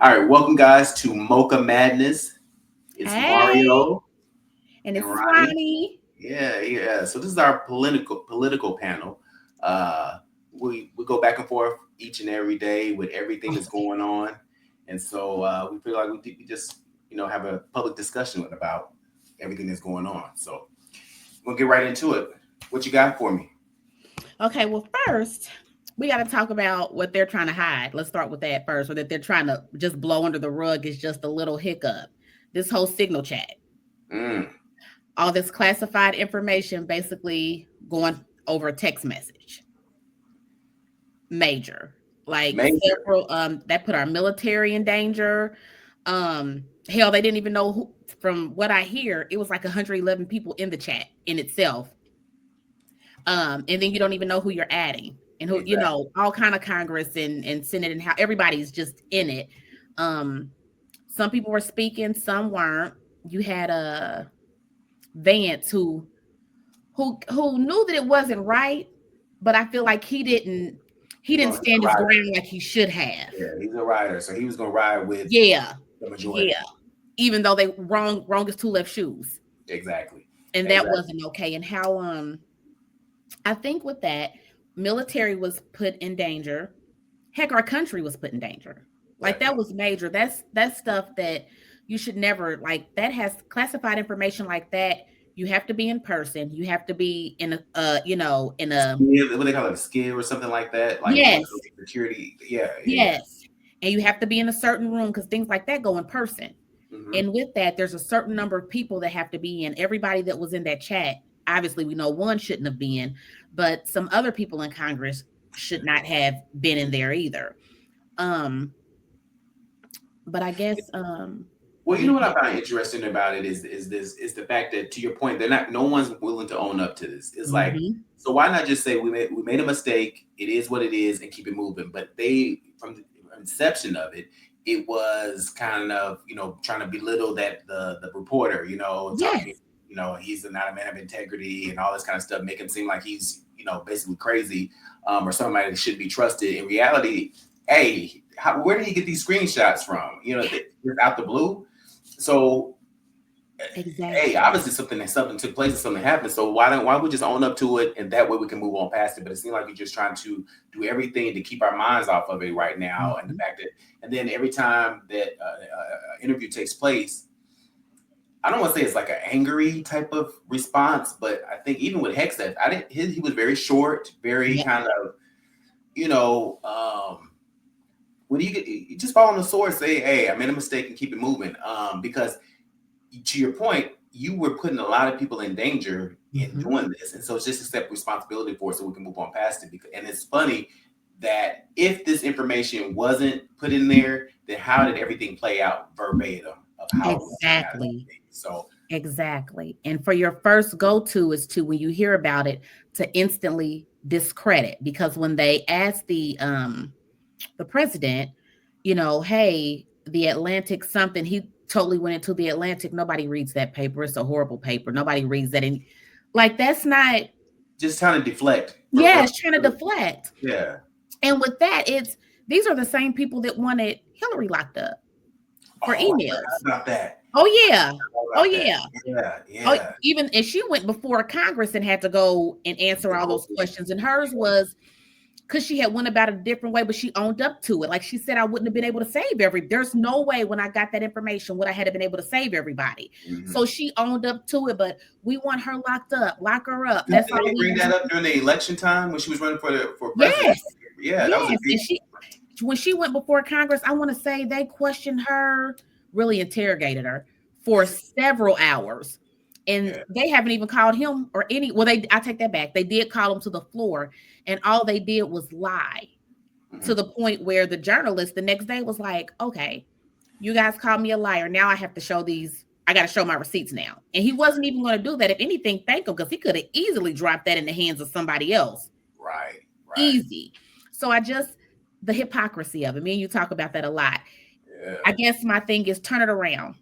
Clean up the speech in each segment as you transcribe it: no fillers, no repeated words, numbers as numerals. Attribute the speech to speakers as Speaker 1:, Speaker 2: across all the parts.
Speaker 1: All right, welcome guys to Mocha Madness. It's
Speaker 2: Hey,
Speaker 1: Mario
Speaker 2: and
Speaker 1: and
Speaker 2: this is
Speaker 1: Ronnie.
Speaker 2: Ronnie.
Speaker 1: Yeah. So this is our political panel. We go back and forth each and every day with everything that's going on, and so we feel like we just have a public discussion about everything that's going on. So we'll get right into it. What you got for me?
Speaker 2: Okay, well, first, we got to talk about what they're trying to hide. Let's start with that first, or that they're trying to just blow under the rug is just a little hiccup. This whole signal chat,
Speaker 1: Mm,
Speaker 2: all this classified information basically going over a text message. Major. Like
Speaker 1: major.
Speaker 2: several that put our military in danger. Hell, they didn't even know who, from what I hear, it was like 111 people in the chat in itself. And then you don't even know who you're adding and who,
Speaker 1: Exactly.
Speaker 2: all kind of Congress and Senate and how everybody's just in it. Um, some people were speaking, some weren't. You had a Vance who knew that it wasn't right, but I feel like he didn't
Speaker 1: He's a
Speaker 2: stand his
Speaker 1: rider.
Speaker 2: ground like he should have.
Speaker 1: Yeah, he's a rider, so he was gonna ride with
Speaker 2: Yeah,
Speaker 1: the majority.
Speaker 2: yeah. Even though they wrong as two left shoes,
Speaker 1: Exactly.
Speaker 2: and that
Speaker 1: Exactly.
Speaker 2: wasn't okay. And how I think with that, military was put in danger. Heck, our country was put in danger. Like that
Speaker 1: Definitely.
Speaker 2: was major. That's stuff that you should never like. That has classified information like that. You have to be in person. You have to be in a in a
Speaker 1: Skill, what they call it, a skill or something like that, like one of
Speaker 2: yes,
Speaker 1: those security. Yeah.
Speaker 2: yes. And you have to be in a certain room because things like that go in person.
Speaker 1: Hmm.
Speaker 2: And with that, there's a certain number of people that have to be in. Everybody that was in that chat, obviously, we know one shouldn't have been, but some other people in Congress should not have been in there either. Um, but I guess
Speaker 1: Well,
Speaker 2: let
Speaker 1: you know
Speaker 2: me
Speaker 1: what I find interesting about it is the fact that, to your point, they're not. No one's willing to own up to this. It's like,
Speaker 2: mhm.
Speaker 1: so why not just say we made a mistake. It is what it is, and keep it moving. But they, from the inception of it, it was kind of trying to belittle the reporter. Talking.
Speaker 2: Yes,
Speaker 1: He's not a man of integrity and all this kind of stuff, make him seem like he's basically crazy, or somebody that shouldn't be trusted. In reality, hey, where did he get these screenshots from? Out the blue. So, hey,
Speaker 2: exactly.
Speaker 1: obviously something took place and something happened. So why don't we just own up to it, and that way we can move on past it? But it seems like we're just trying to do everything to keep our minds off of it right now, and the
Speaker 2: Mhm.
Speaker 1: fact that, and then every time that interview takes place, I don't want to say it's like an angry type of response, but I think even with Hexeth, I didn't. He was very short, very
Speaker 2: Yep,
Speaker 1: kind of you know. When you just fall on the sword, say, "Hey, I made a mistake," and keep it moving. Because to your point, you were putting a lot of people in danger in
Speaker 2: mhm.
Speaker 1: doing this, and so it's just accept responsibility for it, so we can move on past it. And it's funny that if this information wasn't put in there, then how did everything play out verbatim of how it was coming out of
Speaker 2: Exactly.
Speaker 1: the thing? So
Speaker 2: Exactly. And for your first go to is to when you hear about it to instantly discredit because when they asked the president, hey, the Atlantic something, he totally went into the Atlantic. Nobody reads that paper. It's a horrible paper. Nobody reads that. And like, that's not,
Speaker 1: just trying to deflect.
Speaker 2: yeah, it's trying to deflect.
Speaker 1: Yeah.
Speaker 2: And with that, these are the same people that wanted Hillary locked up for
Speaker 1: Oh, I forgot
Speaker 2: emails.
Speaker 1: about that.
Speaker 2: Oh, yeah. Oh,
Speaker 1: About that.
Speaker 2: yeah.
Speaker 1: Yeah,
Speaker 2: Oh,
Speaker 1: yeah.
Speaker 2: even and she went before Congress and had to go and answer all those questions. And hers was because she had went about it a different way, but she owned up to it. Like she said, I wouldn't have been able to save there's no way when I got that information would I had been able to save everybody.
Speaker 1: Mm-hmm.
Speaker 2: So she owned up to it, but we want her locked up, lock her up.
Speaker 1: I
Speaker 2: That's
Speaker 1: think
Speaker 2: all
Speaker 1: they bring that up during the election time when she was running for president.
Speaker 2: yes,
Speaker 1: Yeah, that was a
Speaker 2: yes.
Speaker 1: big.
Speaker 2: And when she went before Congress, I want to say they questioned her, really interrogated her for several hours. And
Speaker 1: Yeah.
Speaker 2: they haven't even called him or any. Well, I take that back. They did call him to the floor, and all they did was lie to
Speaker 1: Mm-hmm.
Speaker 2: the point where the journalist the next day was like, "Okay, you guys called me a liar. Now I have to show these. I got to show my receipts now." And he wasn't even going to do that. If anything, thank him because he could have easily dropped that in the hands of somebody else.
Speaker 1: Right, right.
Speaker 2: Easy. So I just the hypocrisy of it. Me and you talk about that a lot.
Speaker 1: Yeah.
Speaker 2: I guess my thing is turn it around.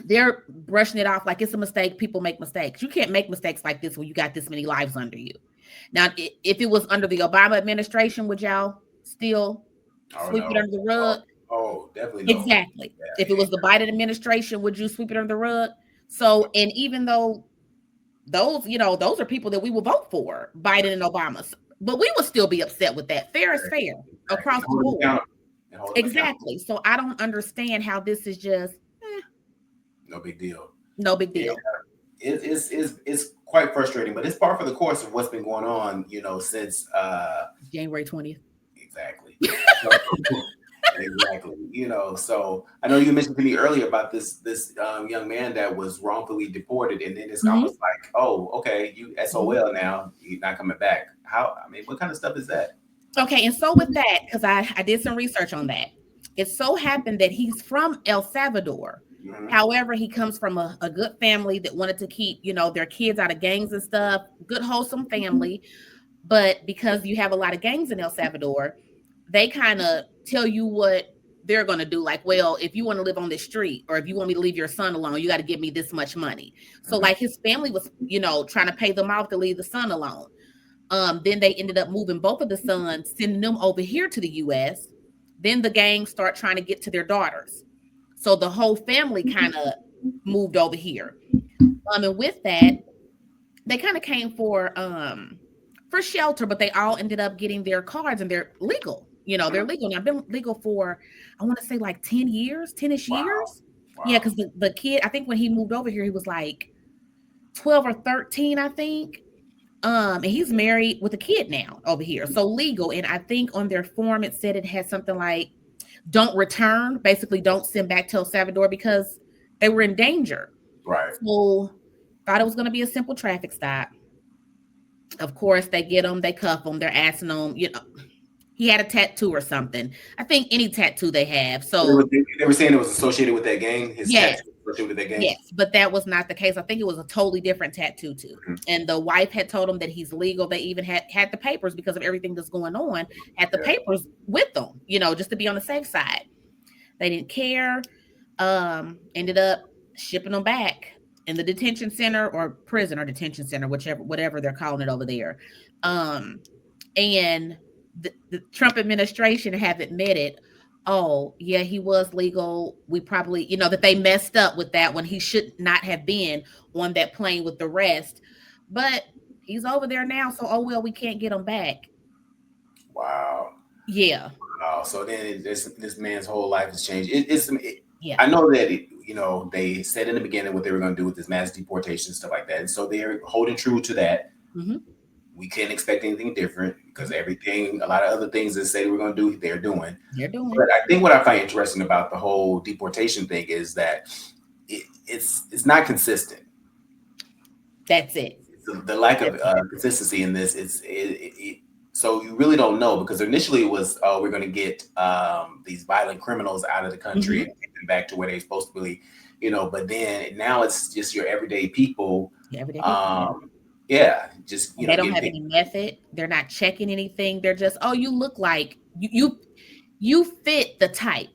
Speaker 2: They're brushing it off like it's a mistake. People make mistakes. You can't make mistakes like this when you got this many lives under you. Now, if it was under the Obama administration, would y'all still
Speaker 1: Oh
Speaker 2: sweep it
Speaker 1: no.
Speaker 2: under the
Speaker 1: Oh,
Speaker 2: rug?
Speaker 1: Oh, definitely no.
Speaker 2: Exactly. If it was the Biden administration, would you sweep it under the rug? So, and even though those, those are people that we will vote for, Biden and Obama, but we would still be upset with that. Fair is fair
Speaker 1: Exactly.
Speaker 2: across the board.
Speaker 1: And hold them accountable.
Speaker 2: Exactly. So I don't understand how this is just
Speaker 1: No big deal.
Speaker 2: no big
Speaker 1: Yeah,
Speaker 2: deal.
Speaker 1: it's quite frustrating, but it's par for the course of what's been going on, since
Speaker 2: January 20th.
Speaker 1: exactly. Exactly. So I know you mentioned to me earlier about this young man that was wrongfully deported, and then it's almost like, oh, okay, you SOL now, you're not coming back. What kind of stuff is that?
Speaker 2: Okay, and so with that, because I did some research on that, it so happened that he's from El Salvador.
Speaker 1: Mhm.
Speaker 2: However, he comes from a good family that wanted to keep, their kids out of gangs and stuff, good, wholesome family. But because you have a lot of gangs in El Salvador, they kind of tell you what they're going to do. Like, well, if you want to live on this street, or if you want me to leave your son alone, you got to give me this much money. So like his family was, trying to pay them off to leave the son alone. Then they ended up moving both of the sons, sending them over here to the US. Then the gangs start trying to get to their daughters. So the whole family kind of moved over here. And with that, they kind of came for shelter, but they all ended up getting their cards, and they're legal. They're legal. And I've been legal for, I want to say, like 10 years, 10-ish years.
Speaker 1: Wow.
Speaker 2: Yeah, because the kid, I think when he moved over here, he was like 12 or 13, I think. And he's married with a kid now over here. So legal. And I think on their form, it said it had something like, don't return, basically don't send back to El Salvador because they were in danger.
Speaker 1: Right.
Speaker 2: So thought it was going to be a simple traffic stop. Of course, they get him, they cuff him, they're asking him, he had a tattoo or something. I think any tattoo they have. So
Speaker 1: they were saying it was associated with that gang. His
Speaker 2: yes,
Speaker 1: tattoo was associated with that gang.
Speaker 2: Yes, but that was not the case. I think it was a totally different tattoo too. Mm-hmm. And the wife had told him that he's legal. They even had the papers because of everything that's going on. Had the papers with them, just to be on the safe side. They didn't care. Ended up shipping them back in the detention center or prison or detention center, whatever they're calling it over there. And the Trump administration have admitted, oh, yeah, he was legal. We probably, that they messed up with that when he should not have been on that plane with the rest. But he's over there now, so, oh, well, we can't get him back.
Speaker 1: Wow.
Speaker 2: Yeah.
Speaker 1: Wow. So then this man's whole life has changed. I know that, they said in the beginning what they were going to do with this mass deportation, stuff like that. And so they're holding true to that. Mm-hmm. We can't expect anything different because a lot of other things that say we're going to do, they're doing. But I think what I find interesting about the whole deportation thing is that it's not consistent.
Speaker 2: That's it.
Speaker 1: The lack of consistency in this. So you really don't know, because initially it was, we're going to get these violent criminals out of the country and take them back to where they're supposed to be, but then now it's just your everyday people. Yeah, just
Speaker 2: they don't have any method. They're not checking anything. They're just, oh, you look like you fit the type,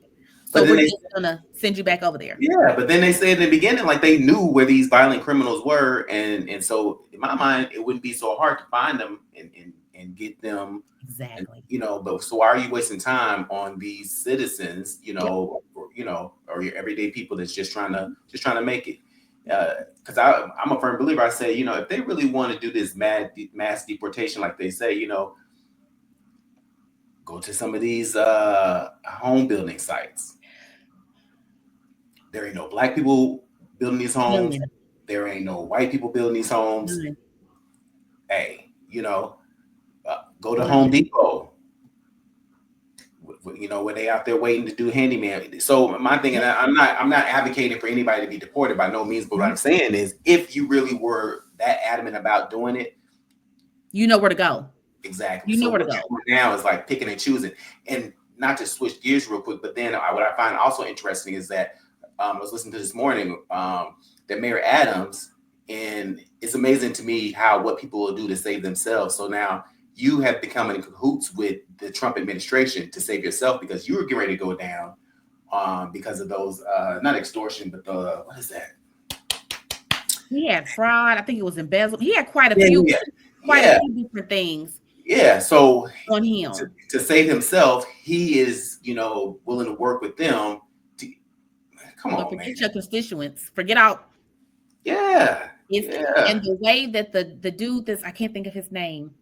Speaker 2: so we're just gonna send you back over there.
Speaker 1: Yeah, but then they said in the beginning, like, they knew where these violent criminals were, and so in my mind, it wouldn't be so hard to find them and get them.
Speaker 2: Exactly.
Speaker 1: And, but so why are you wasting time on these citizens? Or your everyday people that's just trying to make it. Because I'm a firm believer. I say, if they really want to do this mass deportation, like they say, go to some of these home building sites. There ain't no black people building these homes. No. There ain't no white people building these homes. No. Hey, go to Home Depot. Where they out there waiting to do handyman. So my thing, and I'm not advocating for anybody to be deported by no means, but what I'm saying is, if you really were that adamant about doing it,
Speaker 2: you know where to go.
Speaker 1: Exactly.
Speaker 2: You know where to go.
Speaker 1: Now is like picking and choosing. And not to switch gears real quick, but then what I find also interesting is that I was listening to this morning that Mayor Adams, and it's amazing to me what people will do to save themselves. So now you have become in cahoots with the Trump administration to save yourself, because you were getting ready to go down because of those, not extortion, but what is that?
Speaker 2: He had fraud. I think it was embezzlement. He had quite a few different things.
Speaker 1: Yeah. So
Speaker 2: on him
Speaker 1: to save himself, he is willing to work with them. Come
Speaker 2: But
Speaker 1: on, man.
Speaker 2: forget your constituents. Forget out.
Speaker 1: Yeah,
Speaker 2: It's
Speaker 1: yeah.
Speaker 2: and the way that the dude I can't think of his name.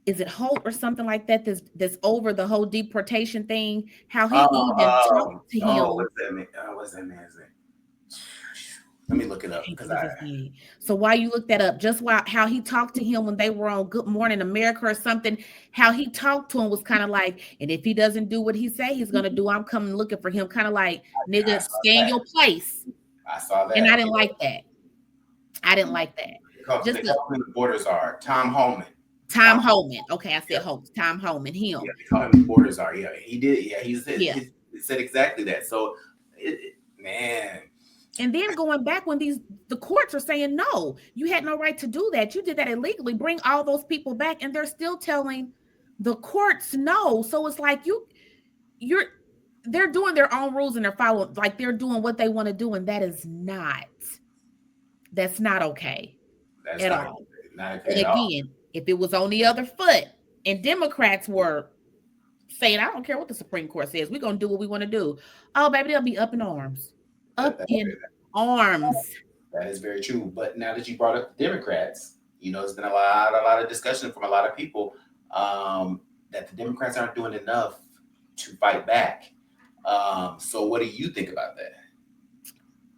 Speaker 2: Is it Holt or something like that? That's over the whole deportation thing. How he even talked to
Speaker 1: Oh,
Speaker 2: him.
Speaker 1: what's that man? What's that man's name? Let me look it up
Speaker 2: Can't
Speaker 1: because
Speaker 2: think of his name. So while you look that up, just how he talked to him when they were on Good Morning America or something, how he talked to him was kind of like, and if he doesn't do what he say he's gonna do, I'm coming looking for him. Kind of like,
Speaker 1: I
Speaker 2: nigga,
Speaker 1: saw
Speaker 2: stay in
Speaker 1: that.
Speaker 2: your place.
Speaker 1: I saw
Speaker 2: And I
Speaker 1: that.
Speaker 2: didn't like that. I didn't like that.
Speaker 1: They
Speaker 2: Just
Speaker 1: call him the Borders are Tom Holman.
Speaker 2: Tom Holman. Okay, I
Speaker 1: Yeah,
Speaker 2: said Holt. Tom Holman. Him.
Speaker 1: yeah, they call him the Borders are. Yeah, he did. Yeah,
Speaker 2: Yeah.
Speaker 1: he said exactly that. So, man.
Speaker 2: And then going back when the courts are saying no, you had no right to do that. You did that illegally. Bring all those people back, and they're still telling the courts no. So it's like they're doing their own rules and they're following, like they're doing what they want to do, and that's not okay
Speaker 1: That's
Speaker 2: at
Speaker 1: not
Speaker 2: all.
Speaker 1: okay
Speaker 2: And
Speaker 1: at all.
Speaker 2: again, if it was on the other foot and Democrats were saying, I don't care what the Supreme Court says, we're gonna do what we want to do. Oh, baby, they'll be up in arms. Up in arms.
Speaker 1: That is very true. But now that you brought up the Democrats, there's been a lot of discussion from a lot of people that the Democrats aren't doing enough to fight back. So what do you think about that?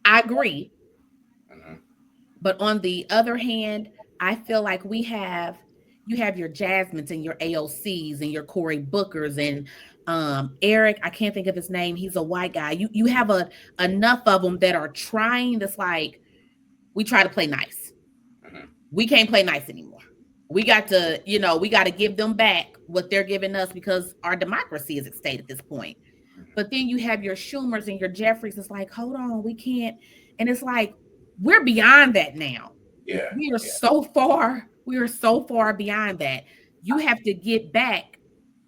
Speaker 2: I agree.
Speaker 1: Mm-hmm.
Speaker 2: But on the other hand, I feel like you have your Jasmines and your AOCs and your Cory Bookers and Eric, I can't think of his name. He's a white guy. You have enough of them that are trying. That's like, we try to play nice.
Speaker 1: Mm-hmm.
Speaker 2: We can't play nice anymore. We got to give them back what they're giving us because our democracy is at stake at this point.
Speaker 1: Mm-hmm.
Speaker 2: But then you have your Schumers and your Jeffries. It's like, hold on, we can't. And it's like, we're beyond that now.
Speaker 1: Yeah.
Speaker 2: We are so far beyond that. You have to get back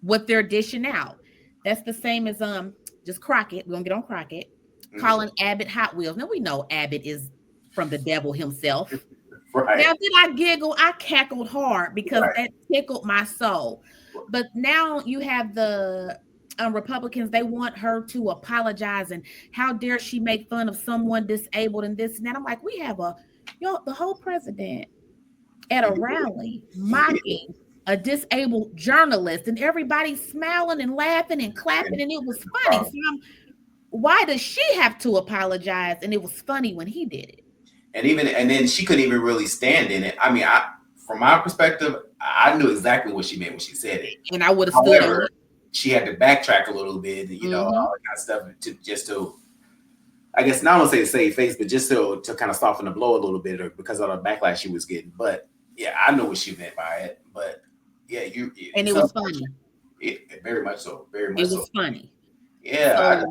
Speaker 2: what they're dishing out. That's the same as just Crockett. We're gonna get on Crockett, calling Abbott Hot Wheels. Now we know Abbott is from the devil himself.
Speaker 1: Right.
Speaker 2: Now, did I giggle? I cackled hard because that tickled my soul. But now you have the Republicans, they want her to apologize, and how dare she make fun of someone disabled and this and that. I'm like, we have the whole president at a rally mocking a disabled journalist, and everybody smiling and laughing and clapping, and it was funny. So why does she have to apologize? And it was funny when he did it.
Speaker 1: And then she couldn't even really stand in it. I mean, from my perspective, I knew exactly what she meant when she said it,
Speaker 2: and I would have stood on it.
Speaker 1: She had to backtrack a little bit, all that kind of stuff to I guess not want to say to save face, but just to kind of soften the blow a little bit, or because of the backlash she was getting. But yeah, I know what she meant by it. But yeah,
Speaker 2: and it was funny.
Speaker 1: Very much so. Very much so.
Speaker 2: It was funny.
Speaker 1: Yeah.
Speaker 2: So,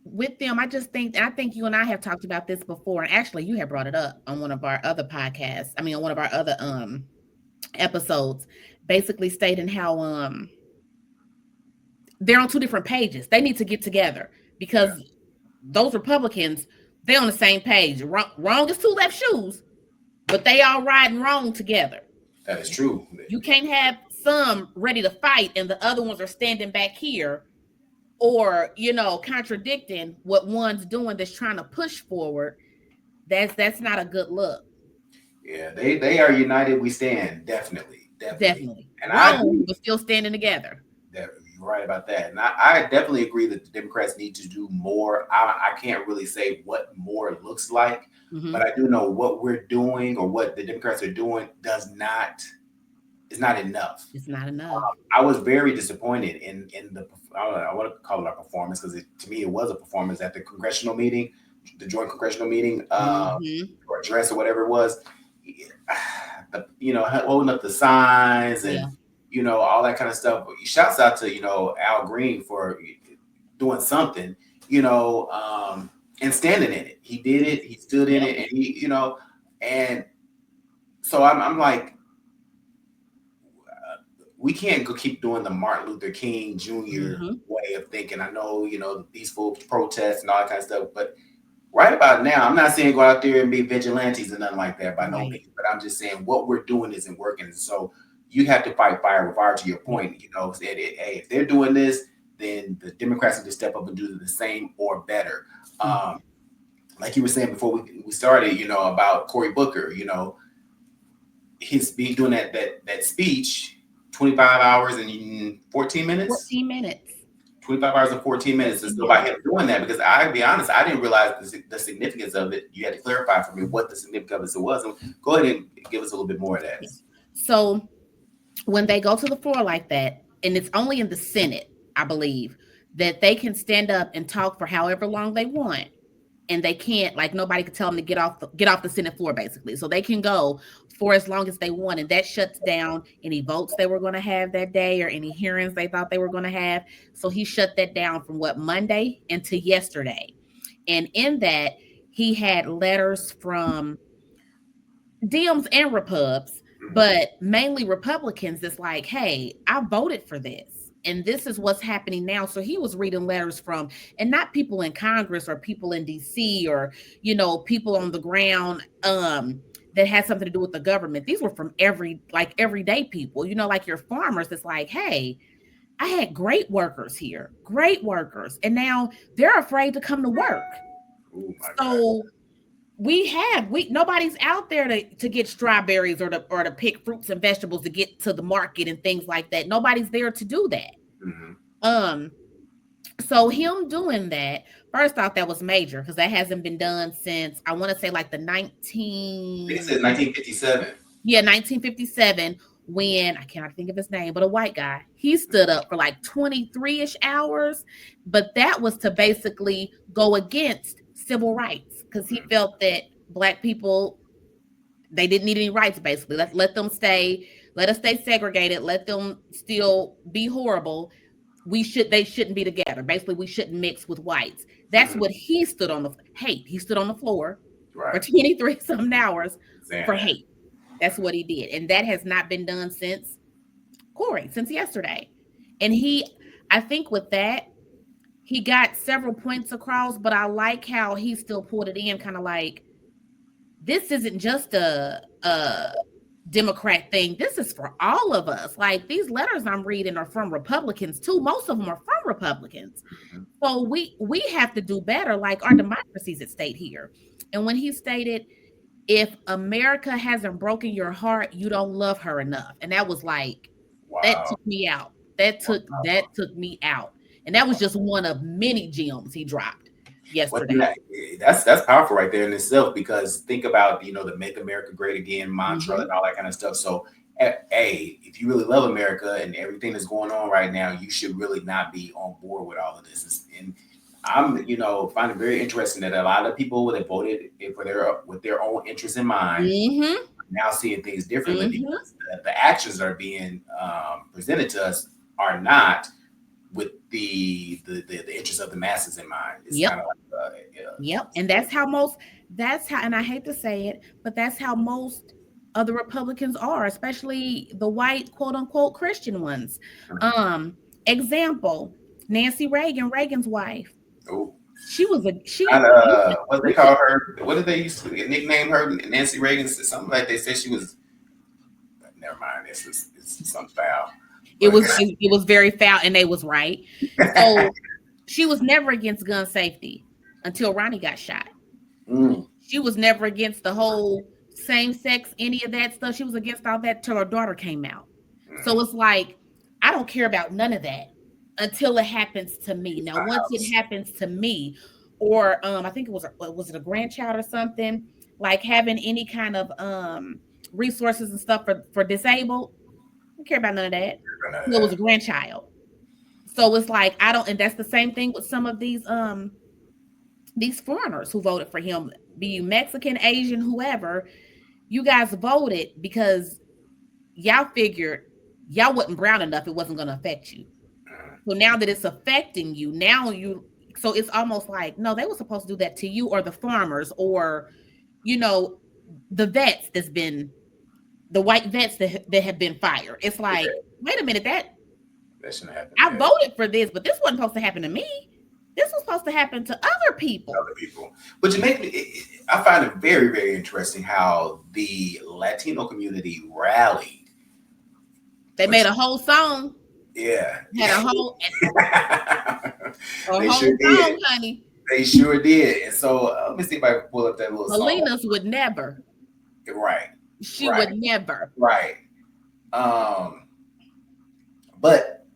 Speaker 2: with them, I think you and I have talked about this before, and actually you have brought it up on one of our other podcasts. I mean, on one of our other episodes, basically stating how they're on two different pages. They need to get together because those Republicans, they're on the same page. Wrong is two left shoes, but they all riding wrong together.
Speaker 1: That is true.
Speaker 2: You can't have some ready to fight and the other ones are standing back here, or contradicting what one's doing that's trying to push forward. That's not a good look.
Speaker 1: Yeah, they are united. We stand definitely.
Speaker 2: And we're still standing together.
Speaker 1: You're right about that, and I definitely agree that the Democrats need to do more. I can't really say what more looks like, but I do know what we're doing or what the Democrats are doing is not enough.
Speaker 2: It's not enough.
Speaker 1: I was very disappointed in the, I want to call it a performance because to me it was a performance at the congressional meeting, the joint congressional meeting, or address or whatever it was. Holding up the signs and all that kind of stuff. Shouts out to Al Green for doing something, and standing in it. He did it. He stood in it, and he, and so I'm like, we can't go keep doing the Martin Luther King Jr. way of thinking. I know, these folks protest and all that kind of stuff, but right about now, I'm not saying go out there and be vigilantes and nothing like that by no means, but I'm just saying what we're doing isn't working. So you have to fight fire with fire, to your point. If they're doing this, then the Democrats need to step up and do the same or better. Like you were saying before we started, about Cory Booker, he's been doing that speech 25 hours and 14 minutes.
Speaker 2: 14 minutes.
Speaker 1: 25 hours and 14 minutes. And so by him doing that, because I'll be honest, I didn't realize the significance of it. You had to clarify for me what the significance of it was. Go ahead and give us a little bit more of that.
Speaker 2: So when they go to the floor like that, and it's only in the Senate, I believe, that they can stand up and talk for however long they want. And they can't, like, nobody can tell them to get off the Senate floor, basically. So they can go for as long as they want. And that shuts down any votes they were going to have that day or any hearings they thought they were going to have. So he shut that down from Monday into yesterday. And in that, he had letters from Dems and Repubs, but mainly Republicans that's like, hey, I voted for this. And this is what's happening now. So he was reading letters from, and not people in Congress or people in DC or, people on the ground that had something to do with the government. These were from everyday people, like your farmers. That's like, hey, I had great workers here, great workers. And now they're afraid to come to work.
Speaker 1: Oh my
Speaker 2: God. Nobody's out there to get strawberries or to pick fruits and vegetables to get to the market and things like that. Nobody's there to do that. So him doing that, first off, that was major because that hasn't been done since, I want to say, like the
Speaker 1: 1957.
Speaker 2: Yeah, 1957, when, I cannot think of his name, but a white guy, he stood up for like 23-ish hours, but that was to basically go against civil rights because he felt that Black people, they didn't need any rights, basically. Let us stay segregated, let them still be horrible. They shouldn't be together. Basically, we shouldn't mix with whites. That's what he stood on he stood on the floor for 23 something hours for hate. That's what he did. And that has not been done since yesterday. And I think with that, he got several points across, but I like how he still pulled it in, kind of like, this isn't just a Democrat thing. This is for all of us. Like, these letters I'm reading are from Republicans too. Most of them are from Republicans. So we have to do better. Like, our democracy's at stake here. And when he stated, if America hasn't broken your heart, you don't love her enough. And that was like, that took me out. That took me out. And that was just one of many gems he dropped yesterday.
Speaker 1: Well, that's powerful right there in itself, because think about, the Make America Great Again mantra and all that kind of stuff. So, if you really love America and everything that's going on right now, you should really not be on board with all of this. And I'm, find it very interesting that a lot of people that voted with their own interests in mind now seeing things differently because the actions are being presented to us are not with the interests of the masses in mind. It's kind of like,
Speaker 2: and that's how, and I hate to say it, but that's how most of the Republicans are, especially the white, quote unquote, Christian ones. Example, Nancy Reagan's wife.
Speaker 1: Oh,
Speaker 2: what
Speaker 1: they call her? What did they used to nickname her? Nancy Reagan? Something like they said she was. Never mind. It's some foul.
Speaker 2: It was very foul, and they was right. So she was never against gun safety until Ronnie got shot. She was never against the whole same sex, any of that stuff. She was against all that till her daughter came out. So it's like, I don't care about none of that until it happens to me. Now, once it happens to me, or I think was it a grandchild or something, like having any kind of resources and stuff for disabled, I don't care about none of that. It was a grandchild. So it's like, I don't, and that's the same thing with some of these foreigners who voted for him, be you Mexican, Asian, whoever. You guys voted because y'all figured y'all wasn't brown enough, it wasn't going to affect you. So now that it's affecting you, so it's almost like, no, they were supposed to do that to you, or the farmers, or, the vets the white vets that have been fired. It's like, wait a minute, that
Speaker 1: shouldn't happen.
Speaker 2: I voted for this, but this wasn't supposed to happen to me. This was supposed to happen to other people.
Speaker 1: But I find it very, very interesting how the Latino community rallied.
Speaker 2: They made a whole song.
Speaker 1: Yeah.
Speaker 2: Had a whole
Speaker 1: They sure
Speaker 2: song,
Speaker 1: did.
Speaker 2: honey.
Speaker 1: They sure did. And so let me see if I can pull up that little song.
Speaker 2: Selena's would never.
Speaker 1: Right.
Speaker 2: She
Speaker 1: Right.
Speaker 2: would never.
Speaker 1: Right. But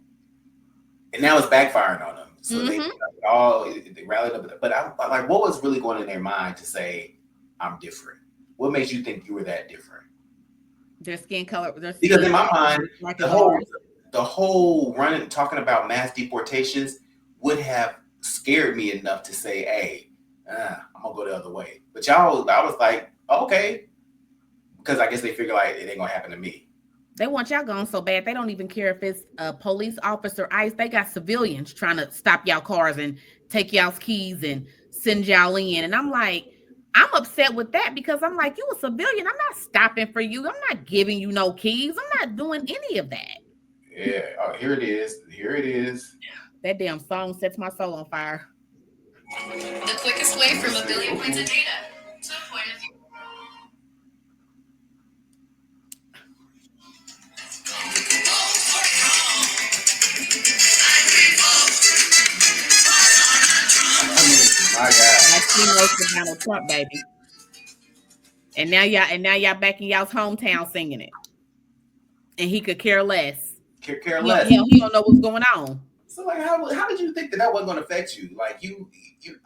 Speaker 1: and now it's backfiring on them. So they rallied up. But I'm like, what was really going in their mind to say I'm different? What makes you think you were that different?
Speaker 2: Their skin color.
Speaker 1: Because in my mind,
Speaker 2: like
Speaker 1: the whole running talking about mass deportations would have scared me enough to say, hey, I'm gonna go the other way. But y'all, I was like, okay, because I guess they figure like it ain't gonna happen to me.
Speaker 2: They want y'all gone so bad they don't even care if it's a police officer, ICE. They got civilians trying to stop y'all cars and take y'all's keys and send y'all in. And I'm like, I'm upset with that because I'm like, you a civilian. I'm not stopping for you. I'm not giving you no keys. I'm not doing any of that.
Speaker 1: Yeah. Oh, here it is. Here it is.
Speaker 2: That damn song sets my soul on fire.
Speaker 3: The quickest way from 1 billion points of data to a point of view.
Speaker 1: My God.
Speaker 2: That's Donald Trump, baby. And now y'all back in y'all's hometown singing it. And he could care less.
Speaker 1: Care less.
Speaker 2: He don't know what's going on.
Speaker 1: So like, how did you think that wasn't going to affect you? Like you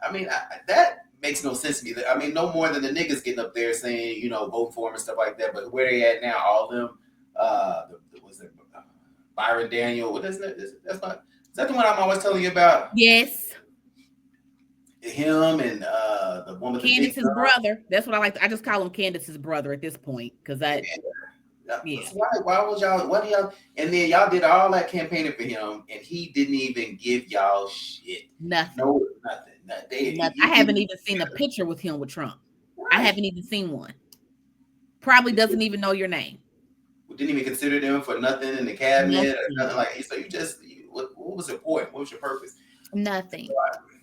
Speaker 1: I mean, that makes no sense to me. I mean, no more than the niggas getting up there saying, vote for him and stuff like that. But where they at now? All of them. Was it Byron Daniel? What is that? Is that the one I'm always telling you about?
Speaker 2: Yes.
Speaker 1: Him and the woman.
Speaker 2: Candace's brother. That's what I like. I just call him Candace's brother at this point because I.
Speaker 1: Yeah. So why was y'all? What do y'all? And then y'all did all that campaigning for him, and he didn't even give y'all shit.
Speaker 2: Nothing.
Speaker 1: No, nothing.
Speaker 2: I haven't even seen a picture with him with Trump. Right. I haven't even seen one. Probably doesn't even know your name.
Speaker 1: Didn't even consider them for nothing in the cabinet or nothing like. So what was your point? What was your purpose?
Speaker 2: Nothing.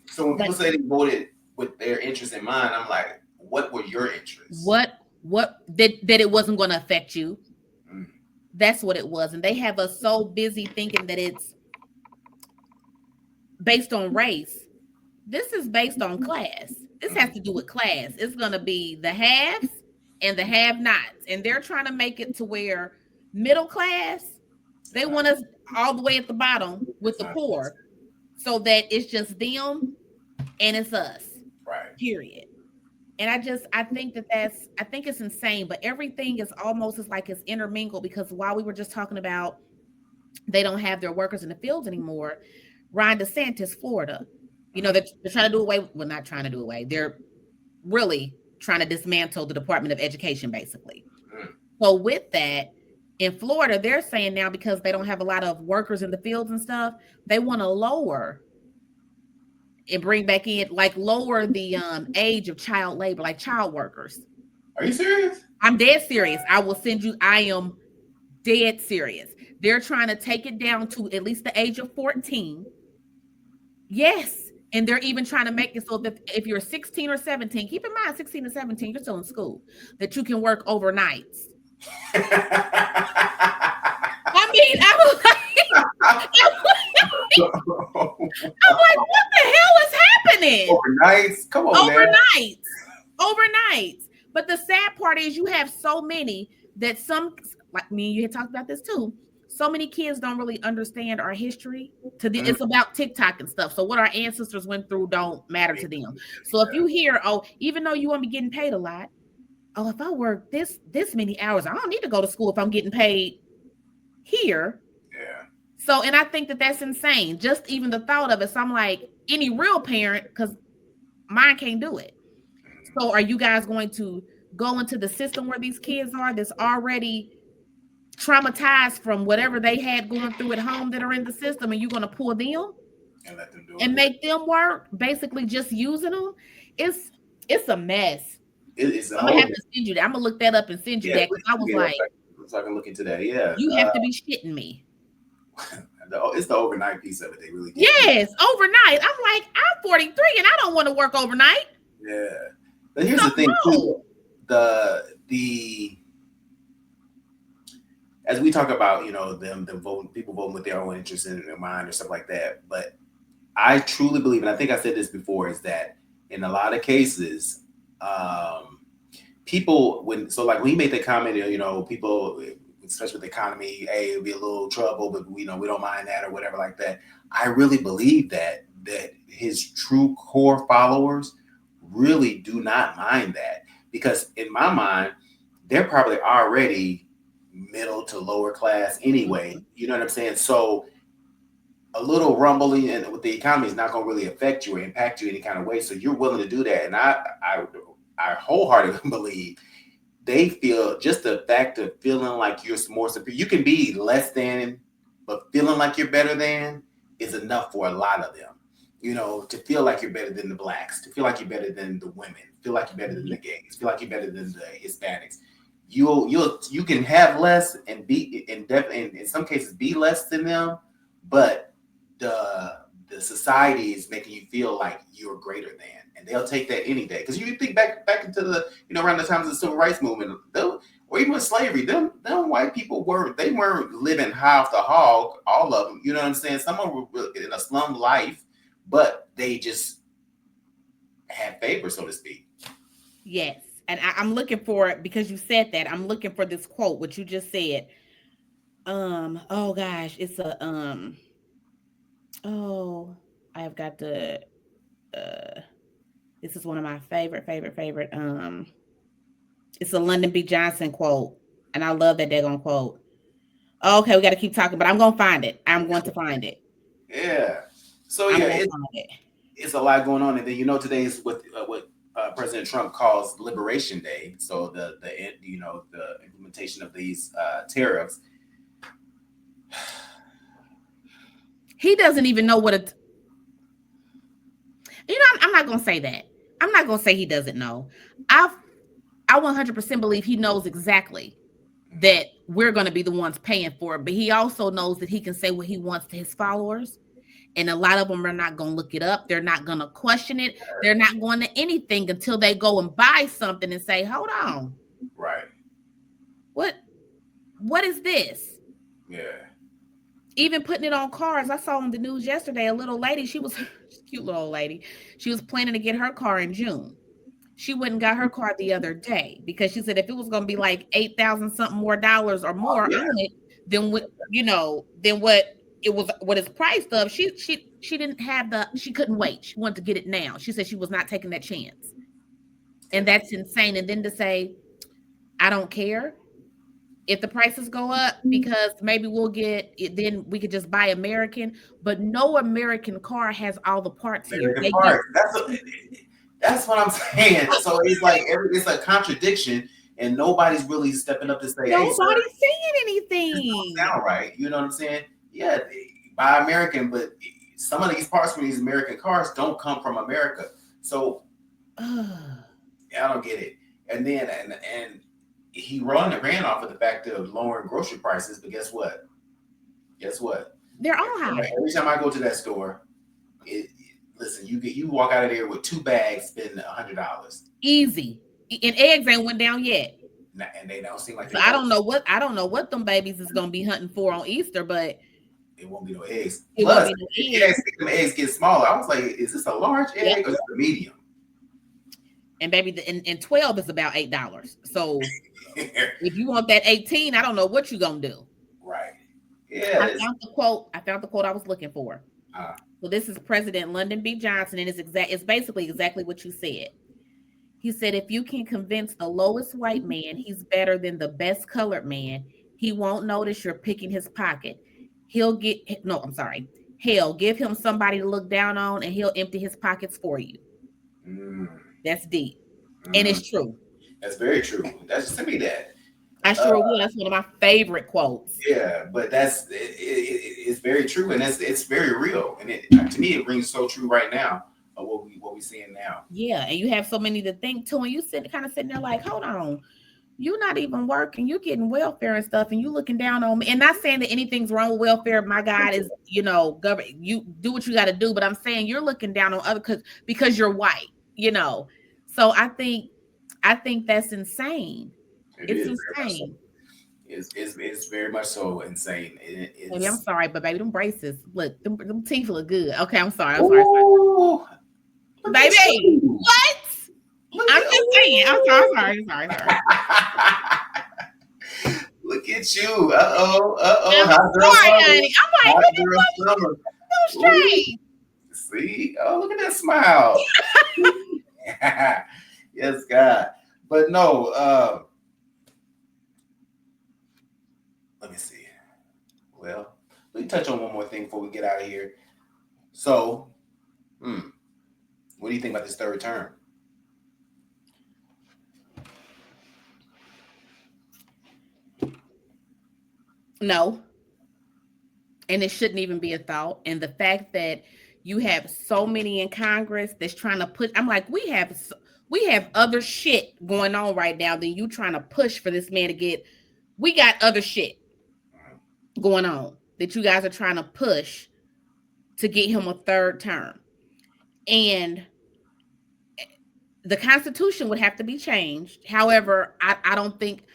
Speaker 1: So when people say they voted with their interests in mind, I'm like, what were your interests?
Speaker 2: What that it wasn't going to affect you? That's what it was. And they have us so busy thinking that it's based on race. This is based on class. This has to do with class. It's going to be the haves and the have-nots. And they're trying to make it to where middle class, they want us all the way at the bottom with the poor so that it's just them and it's us.
Speaker 1: Right.
Speaker 2: Period. And I think it's insane, but everything is almost like it's intermingled because while we were just talking about they don't have their workers in the fields anymore, Ron DeSantis, Florida, they're trying to do away. Well, not trying to do away. They're really trying to dismantle the Department of Education, basically. So with that, in Florida, they're saying now because they don't have a lot of workers in the fields and stuff, they want to lower and bring back in, like lower the age of child labor, like child workers.
Speaker 1: Are you serious?
Speaker 2: I'm dead serious. I will send you. I am dead serious. They're trying to take it down to at least the age of 14. Yes. And they're even trying to make it so that if you're 16 or 17, keep in mind 16 or 17, you're still in school, that you can work overnights. I mean, I'm like, what the hell is happening?
Speaker 1: Overnights? Come on,
Speaker 2: Overnights. But the sad part is you have so many that some, like me, you had talked about this too. So many kids don't really understand our history. It's about TikTok and stuff. So what our ancestors went through don't matter to them. So if you hear, even though you won't be getting paid a lot, if I work this many hours, I don't need to go to school if I'm getting paid here.
Speaker 1: Yeah.
Speaker 2: So, and I think that's insane. Just even the thought of it. So I'm like, any real parent, because mine can't do it. So are you guys going to go into the system where these kids are that's already traumatized from whatever they had going through at home that are in the system, and you're going to pull them
Speaker 1: and let them do
Speaker 2: and make them work, basically just using them? It's a mess. I'm gonna have to send you that. I'm gonna look that up and send you that because I was like,
Speaker 1: so I can look into that. Yeah,
Speaker 2: you have to be shitting me.
Speaker 1: It's the overnight piece of it. They really
Speaker 2: yes, overnight. I'm like, I'm 43 and I don't want to work overnight.
Speaker 1: Yeah, but here's the thing too. as we talk about, them voting, people voting with their own interests in their mind or stuff like that. But I truly believe, and I think I said this before, is that in a lot of cases, people like when he made the comment, people, especially with the economy, hey, it'll be a little trouble, but we don't mind that or whatever like that. I really believe that his true core followers really do not mind that, because in my mind, they're probably already middle to lower class anyway. You know what I'm saying? So a little rumbling and with the economy is not going to really affect you or impact you any kind of way. So you're willing to do that, and I wholeheartedly believe they feel just the fact of feeling like you're more superior. You can be less than, but feeling like you're better than is enough for a lot of them. To feel like you're better than the blacks, to feel like you're better than the women, feel like you're better than the gays, feel like you're better than the Hispanics. You can have less and be in some cases be less than them, but the society is making you feel like you're greater than, and they'll take that any day. Because you think back into the around the times of the civil rights movement, or even with slavery, them white people weren't living high off the hog, all of them. You know what I'm saying? Some of them were in a slum life, but they just had favor, so to speak.
Speaker 2: Yes. And I'm looking for it because you said that. I'm looking for this quote, what you just said. Oh gosh, it's a oh, I've got the this is one of my favorite. It's a Lyndon B. Johnson quote, and I love that daggone quote. Okay, we got to keep talking, but I'm gonna find it. I'm going to find it.
Speaker 1: Yeah. So yeah, it's a lot going on, and then today is what President Trump calls Liberation Day. So the implementation of these tariffs.
Speaker 2: He doesn't even know what it. I'm not gonna say that. I'm not gonna say he doesn't know. I 100% believe he knows exactly that we're going to be the ones paying for it, but he also knows that he can say what he wants to his followers, and a lot of them are not going to look it up. They're not going to question it. They're not going to anything until they go and buy something and say, hold on,
Speaker 1: right,
Speaker 2: what is this?
Speaker 1: Yeah.
Speaker 2: Even putting it on cars. I saw on the news yesterday a little lady, she's a cute little old lady, she was planning to get her car in June. She went and got her car the other day because she said if it was going to be like $8,000 something more dollars or more on it than what it was, what it's priced of, she didn't have she couldn't wait. She wanted to get it now. She said she was not taking that chance, and that's insane. And then to say, I don't care if the prices go up because maybe we'll get it, then we could just buy American, but no American car has all the parts here.
Speaker 1: That's what I'm saying. So it's like it's a contradiction, and nobody's really stepping up to say,
Speaker 2: nobody's saying anything.
Speaker 1: This don't sound right. You know what I'm saying? Yeah, buy American, but some of these parts for these American cars don't come from America. So I don't get it. And then and he ran off of the fact of lowering grocery prices, but guess what? They're all high. Every time I go to that store, listen, you walk out of there with 2 bags, spending $100
Speaker 2: easy, and eggs ain't went down yet,
Speaker 1: and they don't seem like.
Speaker 2: So I don't know what them babies is gonna be hunting for on Easter, but
Speaker 1: it won't be no eggs. Plus, them eggs get smaller. I was like, is this a large egg or is it a medium?
Speaker 2: And baby, and 12 is about $8. So if you want that 18, I don't know what you're gonna do.
Speaker 1: Right. Yeah.
Speaker 2: I found the quote I was looking for. So this is President Lyndon B. Johnson, and it's basically exactly what you said. He said, if you can convince the lowest white man he's better than the best colored man, he won't notice you're picking his pocket. Hell, give him somebody to look down on, and he'll empty his pockets for you. That's deep. And it's true.
Speaker 1: That's very true. That's send me that.
Speaker 2: I sure will. That's one of my favorite quotes.
Speaker 1: Yeah, but it's very true, and it's very real, and to me it rings so true right now of what we seeing now.
Speaker 2: Yeah, and you have so many to think to, and you kind of sitting there like, hold on, you're not even working, you're getting welfare and stuff, and you looking down on me. And not saying that anything's wrong with welfare. My God is, government. You do what you got to do, but I'm saying you're looking down on other because you're white, So I think that's insane. It's insane.
Speaker 1: It's very much so insane.
Speaker 2: Baby, I'm
Speaker 1: It's
Speaker 2: sorry, but baby, them braces, look, them teeth look good. Okay, I'm sorry.
Speaker 1: ooh, look at
Speaker 2: Baby,
Speaker 1: you.
Speaker 2: what?
Speaker 1: Look
Speaker 2: I'm
Speaker 1: at
Speaker 2: just saying. I'm sorry. I'm sorry.
Speaker 1: look at you.
Speaker 2: I'm
Speaker 1: Hot girl
Speaker 2: sorry,
Speaker 1: summer.
Speaker 2: honey. I'm like,
Speaker 1: Hot
Speaker 2: look at
Speaker 1: girl summer.
Speaker 2: those
Speaker 1: Ooh,
Speaker 2: straight.
Speaker 1: see? Oh, look at that smile. Yes, God. But no, let me see. Well, let me touch on one more thing before we get out of here. So, what do you think about this third term?
Speaker 2: No, and it shouldn't even be a thought. And the fact that you have so many in Congress that's trying to put, I'm like, we have other shit going on right now than you trying to push for this man to get. We got other shit going on that you guys are trying to push to get him a third term. And the Constitution would have to be changed. However, I don't think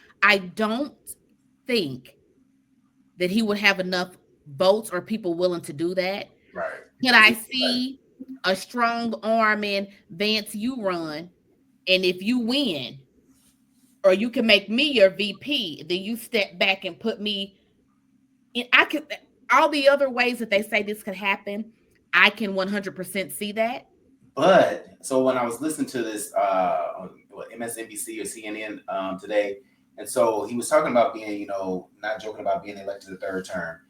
Speaker 2: that he would have enough votes or people willing to do that.
Speaker 1: Right.
Speaker 2: Can I see a strong arm in Vance, you run, and if you win, or you can make me your VP, then you step back and put me in. I could all the other ways that they say this could happen, I can 100% see that.
Speaker 1: But so when I was listening to this on MSNBC or CNN today, and so he was talking about being, not joking about being elected a third term,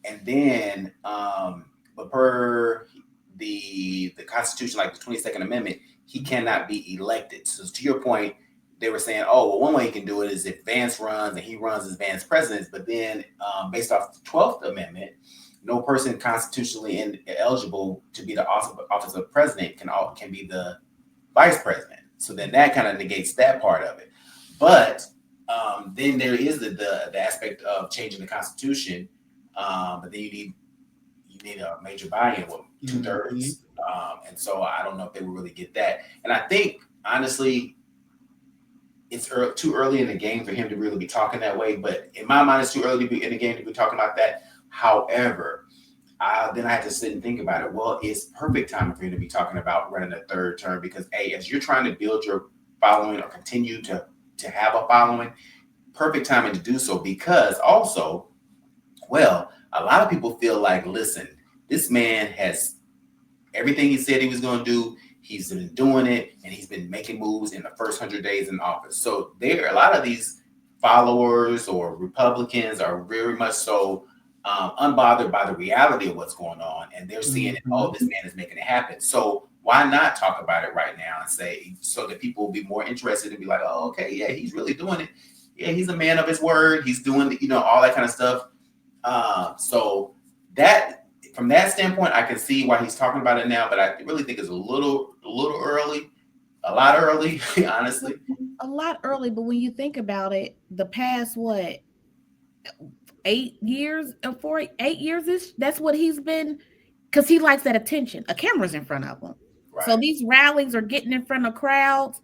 Speaker 1: and then but per the Constitution, like the 22nd Amendment, he cannot be elected. So to your point, they were saying, oh, well, one way he can do it is if Vance runs and he runs as Vance president. But then, based off the 12th Amendment, no person constitutionally eligible to be the office of president can be the vice president. So then that kind of negates that part of it. But then there is the aspect of changing the Constitution. But then you need a major buy-in with 2/3. And so I don't know if they will really get that. And I think honestly, it's too early in the game for him to really be talking that way. But in my mind, it's too early to be in the game to be talking about that. However, then I had to sit and think about it. Well, it's perfect time for him to be talking about running a third term because, as you're trying to build your following or continue to have a following, perfect timing to do so. Because also, well, a lot of people feel like, listen, this man has everything he said he was going to do. He's been doing it, and he's been making moves in the first 100 days in office. So a lot of these followers or Republicans are very much so unbothered by the reality of what's going on, and they're seeing, oh, this man is making it happen. So why not talk about it right now and say, so that people will be more interested and be like, oh, okay, yeah, he's really doing it. Yeah, he's a man of his word. He's doing, all that kind of stuff. So that. From that standpoint, I can see why he's talking about it now, but I really think it's a little early, a lot early, honestly.
Speaker 2: A lot early, but when you think about it, the past 8 years or 8 years is that's what he's been, because he likes that attention. A camera's in front of him, right. So these rallies are getting in front of crowds.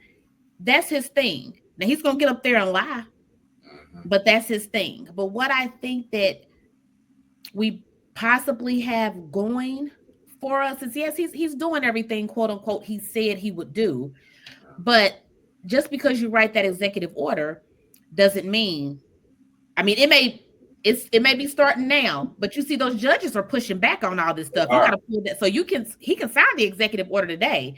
Speaker 2: That's his thing. Now he's gonna get up there and lie, but that's his thing. But what I think that we possibly have going for us is, yes, he's doing everything, quote unquote, he said he would do. But just because you write that executive order doesn't mean, it may be starting now, but you see those judges are pushing back on all this stuff. You got to pull that, so he can sign the executive order today.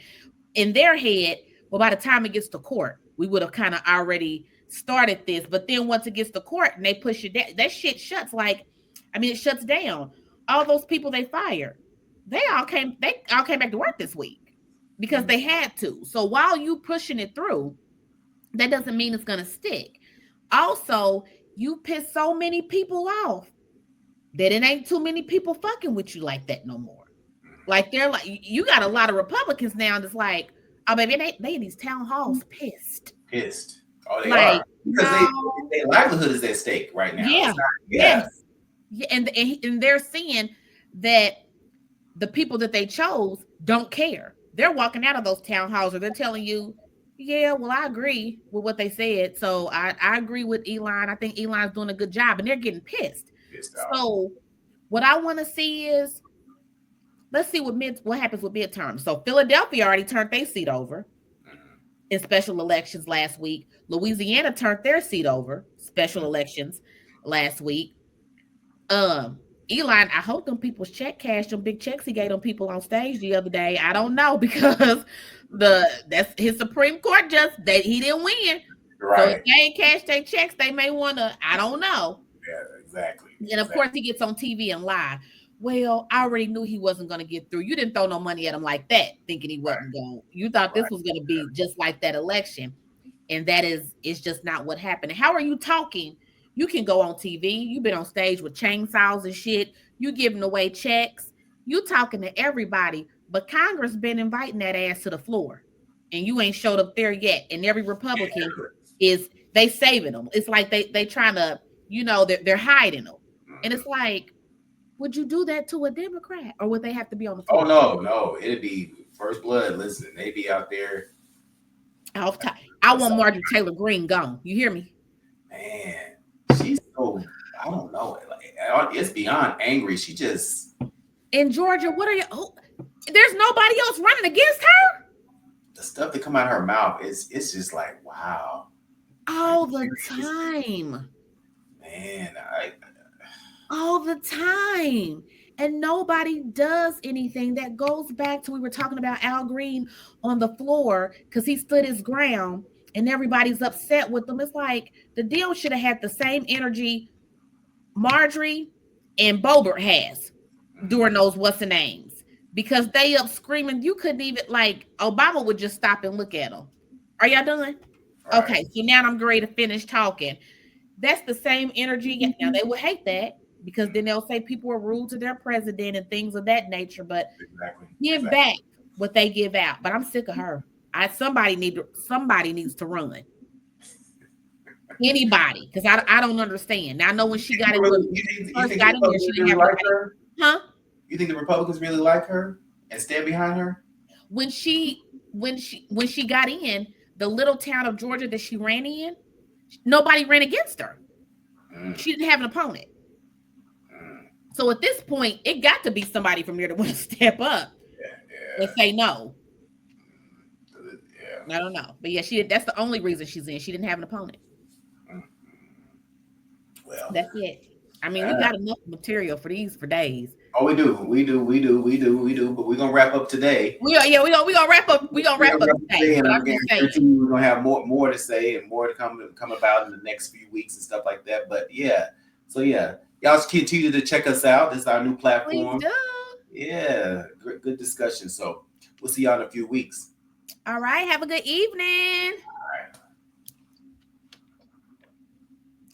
Speaker 2: In their head, well, by the time it gets to court, we would have kind of already started this. But then once it gets to court and they push it down, that shit shuts it shuts down. All those people they fired, they all came back to work this week because they had to. So while you pushing it through, that doesn't mean it's gonna stick. Also, you piss so many people off that it ain't too many people fucking with you like that no more. Like they're like, you got a lot of Republicans now that's like, oh baby, they in these town halls pissed.
Speaker 1: Oh, they are, because their livelihood is at stake right now.
Speaker 2: Yeah. And they're seeing that the people that they chose don't care. They're walking out of those town halls, or they're telling you Yeah, well, I agree with what they said. So I agree with Elon. I think Elon's doing a good job and they're getting pissed.
Speaker 1: Pissed off.
Speaker 2: So what I want to see is let's see what happens with midterms. So Philadelphia already turned their seat over
Speaker 1: Mhm.
Speaker 2: in special elections last week. Louisiana turned their seat over, special
Speaker 1: Mhm.
Speaker 2: elections last week. Elon, I hope them people's check cash them big checks he gave them people on stage the other day. I don't know because that's his Supreme Court just that he didn't win. So if
Speaker 1: Right.
Speaker 2: they ain't cashed their checks, they may want to. I don't know.
Speaker 1: Yeah, exactly.
Speaker 2: And of course, he gets on TV and lie. Well, I already knew he wasn't going to get through. You didn't throw no money at him like that, thinking he
Speaker 1: Right.
Speaker 2: wasn't going. You thought this
Speaker 1: Right.
Speaker 2: was going to be just like that election, and that is just not what happened. How are you talking? You can go on TV. You've been on stage with chainsaws and shit. You giving away checks. You talking to everybody, but Congress been inviting that ass to the floor, and you ain't showed up there yet. And every Republican is they saving them. It's like they trying to, they're hiding them. And
Speaker 1: Mhm.
Speaker 2: it's like, would you do that to a Democrat or would they have to be on the
Speaker 1: Oh
Speaker 2: floor?
Speaker 1: no, it'd be first blood. Listen, they be out there.
Speaker 2: I
Speaker 1: That's
Speaker 2: want
Speaker 1: all,
Speaker 2: Marjorie Taylor Greene gone. You hear me?
Speaker 1: man. She's so I don't know. Like, it's beyond angry. She just
Speaker 2: In Georgia, what are you? Oh, there's nobody else running against her
Speaker 1: the stuff that come out of her mouth. It's just like wow. Are you
Speaker 2: all the
Speaker 1: serious?
Speaker 2: time.
Speaker 1: Man,
Speaker 2: All the time. And nobody does anything. That goes back to we were talking about Al Green on the floor because he stood his ground and everybody's upset with him. It's like the deal should have had the same energy Marjorie and Boebert has during those what's the names because they up screaming. You couldn't even like Obama would just stop and look at them. Are y'all done?
Speaker 1: right.
Speaker 2: Okay, so now I'm ready to finish talking. That's the same energy. Now they would hate that because then they'll say people are rude to their president and things of that nature. But
Speaker 1: Exactly.
Speaker 2: give
Speaker 1: Exactly.
Speaker 2: back what they give out. But I'm sick of her. Somebody needs to run. Anybody, because I don't understand. Now I know when she got in when she
Speaker 1: You
Speaker 2: first
Speaker 1: think the
Speaker 2: got in there, she
Speaker 1: Republicans
Speaker 2: didn't
Speaker 1: really
Speaker 2: have
Speaker 1: like
Speaker 2: nobody.
Speaker 1: her?
Speaker 2: Huh?
Speaker 1: You think the Republicans really like her and stand behind her?
Speaker 2: When she got in the little town of Georgia that she ran in, nobody ran against her.
Speaker 1: Mm,
Speaker 2: She didn't have an opponent.
Speaker 1: mm,
Speaker 2: So at this point, it got to be somebody from there that want to step up and
Speaker 1: yeah,
Speaker 2: say no.
Speaker 1: yeah.
Speaker 2: I don't know, but yeah, that's the only reason she's in. She didn't have an opponent.
Speaker 1: Mm. Well,
Speaker 2: That's it. I mean, we
Speaker 1: uh,
Speaker 2: got enough material for days.
Speaker 1: oh, we do. But we're gonna wrap up today.
Speaker 2: We gonna wrap up. We gonna
Speaker 1: We're
Speaker 2: wrap
Speaker 1: gonna
Speaker 2: up
Speaker 1: wrap up
Speaker 2: today.
Speaker 1: today, and
Speaker 2: But
Speaker 1: I
Speaker 2: I'm just
Speaker 1: guarantee
Speaker 2: saying.
Speaker 1: you we're gonna have more to say and more to come about in the next few weeks and stuff like that. But yeah, so yeah, y'all should continue to check us out. This is our new
Speaker 2: Please
Speaker 1: platform.
Speaker 2: do.
Speaker 1: Yeah, good discussion. So we'll see y'all in a few weeks.
Speaker 2: All right. Have a good evening.